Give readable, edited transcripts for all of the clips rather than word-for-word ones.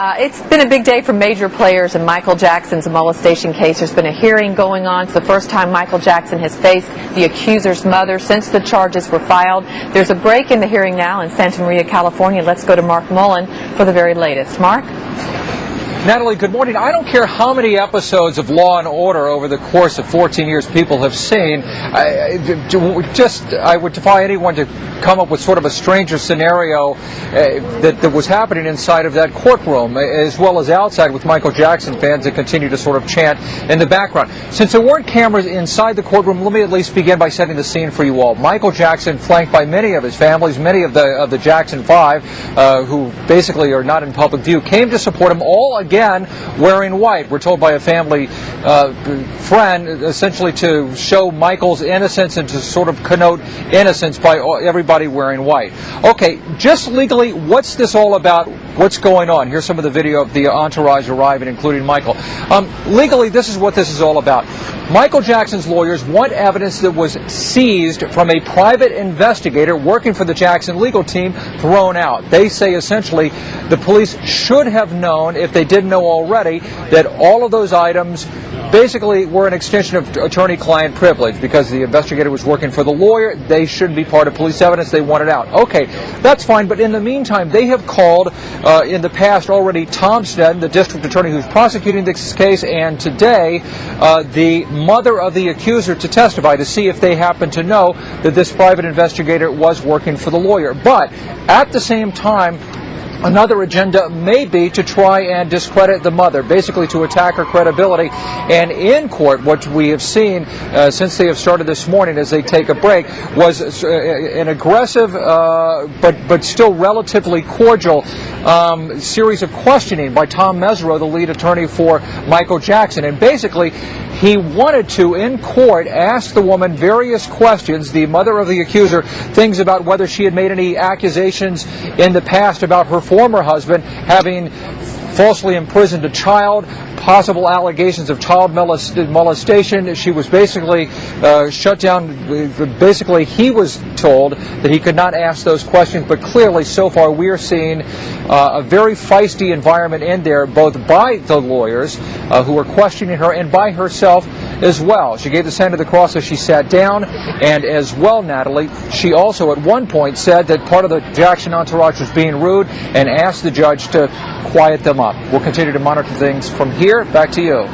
It's been a big day for major players in Michael Jackson's molestation case. There's been a hearing going on. It's the first time Michael Jackson has faced the accuser's mother since the charges were filed. There's a break in the hearing now in Santa Maria, California. Let's go to Mark Mullen for the very latest. Mark? Natalie, good morning. I don't care how many episodes of Law and Order over the course of 14 years people have seen. I would defy anyone to come up with sort of a stranger scenario that was happening inside of that courtroom, as well as outside, with Michael Jackson fans that continue to sort of chant in the background. Since there weren't cameras inside the courtroom, let me at least begin by setting the scene for you all. Michael Jackson, flanked by many of his families, many of the Jackson Five, who basically are not in public view, came to support him, all again wearing white. We're told by a family friend, essentially to show Michael's innocence and to sort of connote innocence by everybody wearing white. Okay, just legally, what's this all about? What's going on? Here's some of the video of the entourage arriving, including Michael. Legally, this is what this is all about. Michael Jackson's lawyers want evidence that was seized from a private investigator working for the Jackson legal team thrown out. They say essentially the police should have known, if they didn't know already, that all of those items basically were an extension of attorney-client privilege. Because the investigator was working for the lawyer, they shouldn't be part of police evidence. They want it out. Okay, that's fine, but in the meantime, they have called in the past already Tom Sneddon, the district attorney who's prosecuting this case, and today the mother of the accuser to testify to see if they happen to know that this private investigator was working for the lawyer. But at the same time, another agenda may be to try and discredit the mother, basically to attack her credibility. And in court, what we have seen since they have started this morning as they take a break was an aggressive but still relatively cordial series of questioning by Tom Mesereau, the lead attorney for Michael Jackson. And basically, he wanted to, in court, ask the woman various questions, the mother of the accuser, things about whether she had made any accusations in the past about her former husband having falsely imprisoned a child, possible allegations of child molestation. She was basically shut down. Basically, he was told that he could not ask those questions, but clearly, so far, we are seeing a very feisty environment in there, both by the lawyers who are questioning her and by herself as well. She gave the sign of the cross as she sat down, and as well, Natalie, she also at one point said that part of the Jackson entourage was being rude and asked the judge to quiet them up. We'll continue to monitor things from here. Back to you.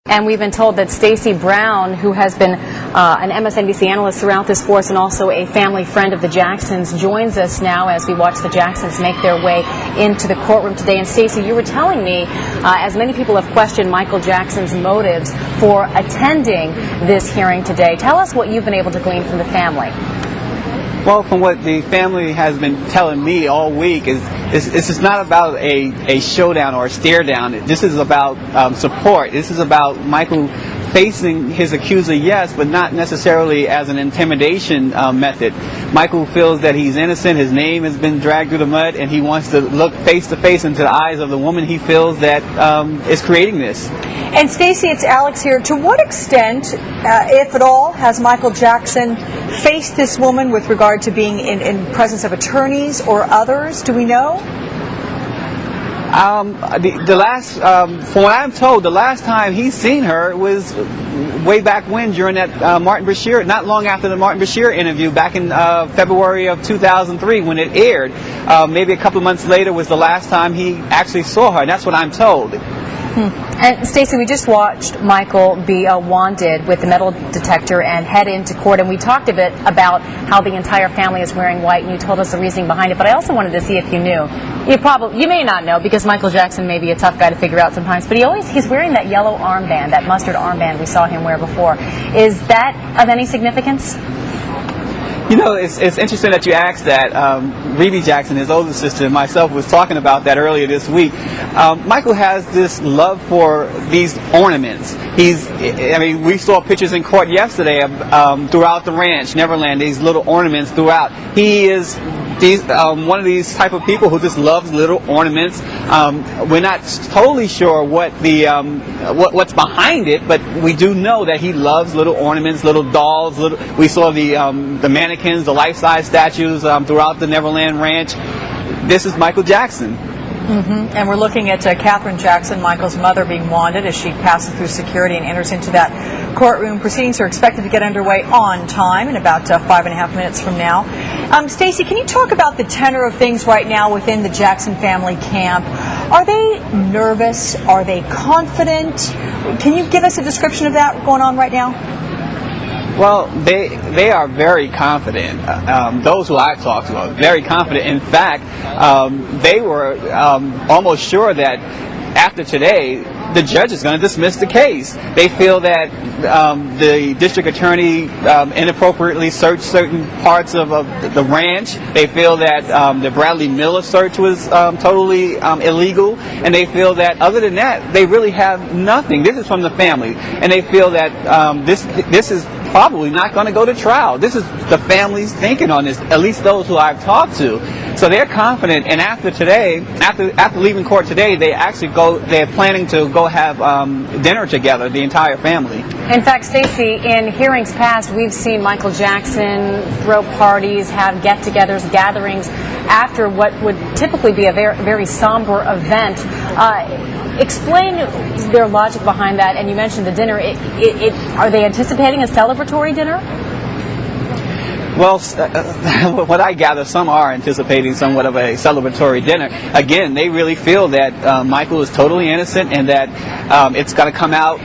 And we've been told that Stacey Brown, who has been an MSNBC analyst throughout this force and also a family friend of the Jacksons, joins us now as we watch the Jacksons make their way into the courtroom today. And Stacey, you were telling me, as many people have questioned Michael Jackson's motives for attending this hearing today, tell us what you've been able to glean from the family. Well, from what the family has been telling me all week, this is not about a showdown or a stare down. This is about support. This is about Michael facing his accuser, yes, but not necessarily as an intimidation method. Michael feels that he's innocent, his name has been dragged through the mud, and he wants to look face to face into the eyes of the woman he feels that is creating this. And Stacey, it's Alex here. To what extent, if at all, has Michael Jackson faced this woman with regard to being in presence of attorneys or others? Do we know? The last, from what I'm told, the last time he's seen her was way back when, during that Martin Bashir, not long after the Martin Bashir interview back in February of 2003 when it aired. Maybe a couple of months later was the last time he actually saw her, and that's what I'm told. And Stacey, we just watched Michael be wanded with the metal detector and head into court, and we talked a bit about how the entire family is wearing white, and you told us the reasoning behind it. But I also wanted to see if you knew. You may not know, because Michael Jackson may be a tough guy to figure out sometimes, but he's wearing that yellow armband, that mustard armband we saw him wear before. Is that of any significance? You know, it's interesting that you asked that. Rebe Jackson, his older sister, and myself was talking about that earlier this week. Michael has this love for these ornaments. We saw pictures in court yesterday of throughout the ranch, Neverland, these little ornaments throughout. He is one of these type of people who just loves little ornaments. We're not totally sure what what's behind it, but we do know that he loves little ornaments, little dolls. We saw the mannequins, the life-size statues throughout the Neverland Ranch. this is Michael Jackson. And we're looking at Katherine Jackson, Michael's mother, being wanded as she passes through security and enters into that courtroom. Proceedings are expected to get underway on time in about 5.5 minutes from now. Stacey, can you talk about the tenor of things right now within the Jackson family camp? Are they nervous? Are they confident? Can you give us a description of that going on right now? Well, they are very confident. Those who I've talked to are very confident. In fact, they were almost sure that after today, the judge is going to dismiss the case. They feel that the district attorney inappropriately searched certain parts of the ranch. They feel that the Bradley Miller search was totally illegal. And they feel that other than that, they really have nothing. This is from the family. And they feel that this is probably not going to go to trial. This is the family's thinking on this, at least those who I've talked to. So they're confident, and after today, after leaving court today, they're planning to go have dinner together, the entire family. In fact, Stacey, in hearings past, we've seen Michael Jackson throw parties, have get-togethers, gatherings after what would typically be a very, very somber event. Explain their logic behind that, and you mentioned the dinner. Are they anticipating a celebratory dinner? Well, what I gather, some are anticipating somewhat of a celebratory dinner. Again, they really feel that Michael is totally innocent and that it's going to come out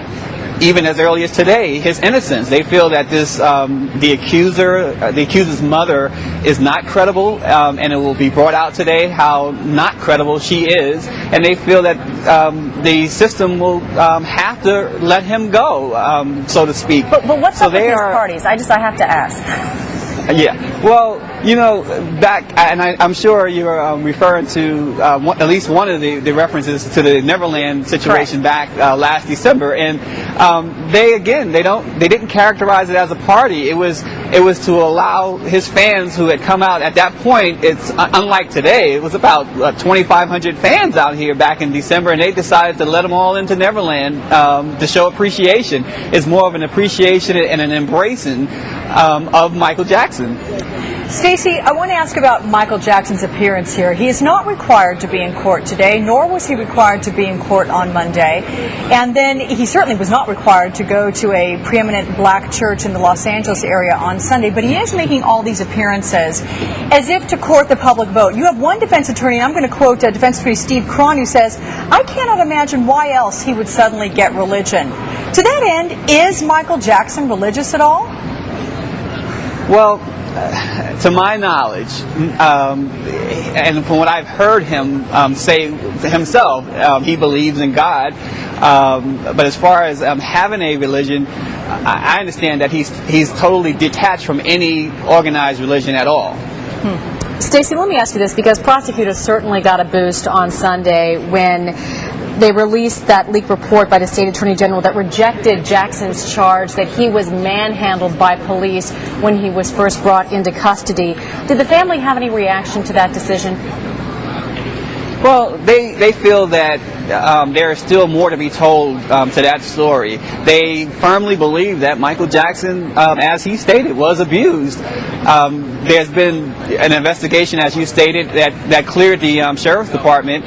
even as early as today, his innocence. They feel that the accuser's mother is not credible, and it will be brought out today how not credible she is, and they feel that the system will have to let him go, so to speak. But what's up with these parties? I have to ask. Yeah. Well, back, and I'm sure you're referring to at least one of the references to the Neverland situation. Correct. Back last December, and they didn't characterize it as a party. It was to allow his fans who had come out at that point. It's unlike today. It was about 2,500 fans out here back in December, and they decided to let them all into Neverland to show appreciation. It's more of an appreciation and an embracing of Michael Jackson. Stacey, I want to ask about Michael Jackson's appearance here. He is not required to be in court today, nor was he required to be in court on Monday. And then he certainly was not required to go to a preeminent black church in the Los Angeles area on Sunday. But he is making all these appearances as if to court the public vote. You have one defense attorney, and I'm going to quote defense attorney Steve Cron, who says, "I cannot imagine why else he would suddenly get religion." To that end, is Michael Jackson religious at all? Well, to my knowledge, and from what I've heard him say himself, he believes in God. But as far as having a religion, I understand that he's totally detached from any organized religion at all. Stacey, let me ask you this, because prosecutors certainly got a boost on Sunday when they released that leaked report by the state attorney general that rejected Jackson's charge that he was manhandled by police when he was first brought into custody. Did the family have any reaction to that decision? Well, they feel that there is still more to be told to that story. They firmly believe that Michael Jackson, as he stated, was abused. There's been an investigation, as you stated, that cleared the sheriff's department.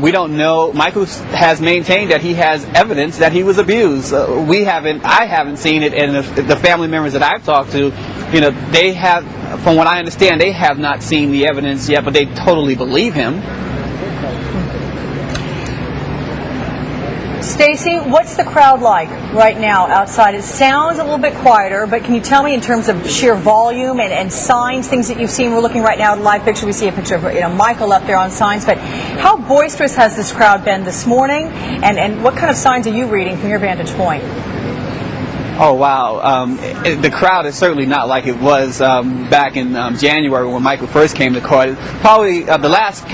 We don't know. Michael has maintained that he has evidence that he was abused. I haven't seen it, and the family members that I've talked to, they have, from what I understand, they have not seen the evidence yet, but they totally believe him. Stacey, what's the crowd like right now outside? It sounds a little bit quieter, but can you tell me in terms of sheer volume and signs, things that you've seen? We're looking right now at a live picture. We see a picture of Michael up there on signs. But how boisterous has this crowd been this morning? And what kind of signs are you reading from your vantage point? Oh, wow. The crowd is certainly not like it was back in January when Michael first came to court. Probably the last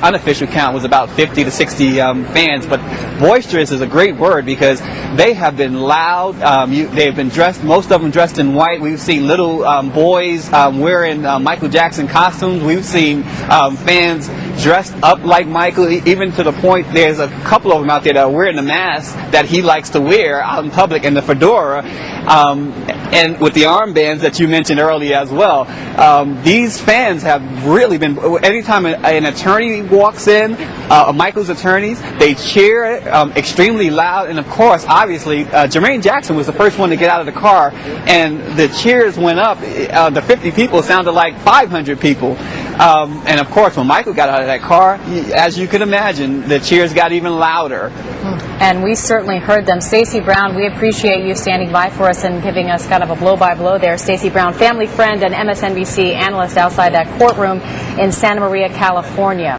unofficial count was about 50 to 60 fans. But boisterous is a great word because they have been loud. They've been dressed, most of them dressed in white. We've seen little boys wearing Michael Jackson costumes. We've seen fans dressed up like Michael, even to the point there's a couple of them out there that are wearing the mask that he likes to wear out in public and the fedora. And with the armbands that you mentioned earlier as well, these fans have really been, anytime an attorney walks in, Michael's attorneys, they cheer extremely loud. And of course, obviously, Jermaine Jackson was the first one to get out of the car, and the cheers went up. The 50 people sounded like 500 people. And of course, when Michael got out of that car, as you could imagine, the cheers got even louder. And we certainly heard them. Stacey Brown, we appreciate you standing by for us and giving us kind of a blow-by-blow there. Stacey Brown, family friend and MSNBC analyst outside that courtroom in Santa Maria, California.